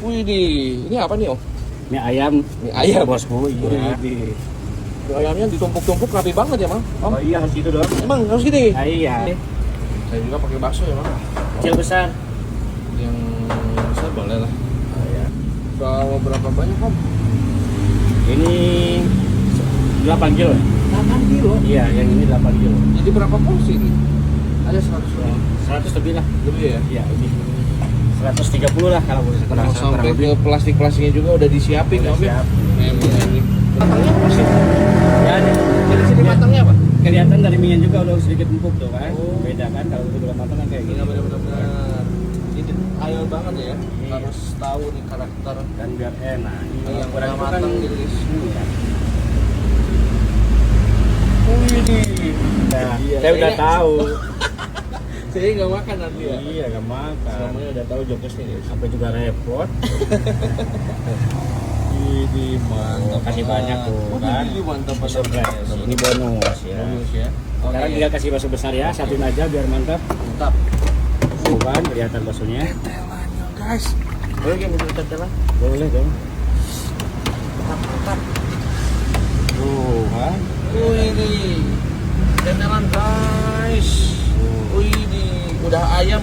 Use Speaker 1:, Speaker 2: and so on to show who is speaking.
Speaker 1: Wih, ini apa nih, Om?
Speaker 2: Mie ayam.
Speaker 1: Mie ayam,
Speaker 2: bosku. Iya.
Speaker 1: Wih, ayamnya ditumpuk-tumpuk rapi banget ya, Mang? Om?
Speaker 2: Oh iya, harus gitu dong.
Speaker 1: Emang harus gini?
Speaker 2: Iya.
Speaker 1: Saya juga pakai bakso ya, Mang.
Speaker 2: Kecil besar.
Speaker 1: Yang besar boleh lah.
Speaker 2: Oh, iya.
Speaker 1: Bawa berapa banyak, Om?
Speaker 2: Ini 8 kilo.
Speaker 1: 8 kilo?
Speaker 2: Iya, yang ini 8 kilo.
Speaker 1: Jadi berapa porsi ini? Ada 100 lebih?
Speaker 2: 100 lebih lah.
Speaker 1: Lebih ya?
Speaker 2: Iya, lebih. 130 lah kalau boleh.
Speaker 1: Kalau sampai ke plastik-plastiknya juga udah disiapin ya, Om?
Speaker 2: Siap.
Speaker 1: Ini. Matangnya apa sih?
Speaker 2: Ya,
Speaker 1: Dari sini matangnya apa?
Speaker 2: kelihatan dari minyak juga udah sedikit empuk tuh kan.
Speaker 1: Oh.
Speaker 2: Beda kan kalau itu belum matang kan kayak gini.
Speaker 1: Iya, benar-benar. Ini detail banget ya.
Speaker 2: Iya.
Speaker 1: Harus tahu nih karakter
Speaker 2: Dan biar enak.
Speaker 1: yang
Speaker 2: kurang
Speaker 1: udah
Speaker 2: itu kan
Speaker 1: matang gitu, guys.
Speaker 2: iya.
Speaker 1: Wih,
Speaker 2: Nah,
Speaker 1: iya,
Speaker 2: saya udah
Speaker 1: kayaknya-
Speaker 2: tahu.
Speaker 1: Saya nggak makan nanti ya.
Speaker 2: Iya, gak makan.
Speaker 1: Semuanya udah tahu jokesnya guys.
Speaker 2: Sampai juga repot.
Speaker 1: Ini mantap.
Speaker 2: Kasih banyak tuh kan.
Speaker 1: Ini mantap banget.
Speaker 2: Surprise. Ini bonus ya.
Speaker 1: Bonus ya.
Speaker 2: Sekarang
Speaker 1: Oke.
Speaker 2: tinggal kasih bakso besar ya, satuin aja biar mantap.
Speaker 1: Mantap.
Speaker 2: Tuh kan kelihatan baksonya.
Speaker 1: Tetelannya guys.
Speaker 2: Boleh kan itu tetelan? Boleh dong.
Speaker 1: Mantap.
Speaker 2: Tuh kan.
Speaker 1: Ini tetelan guys. Ini udah ayam.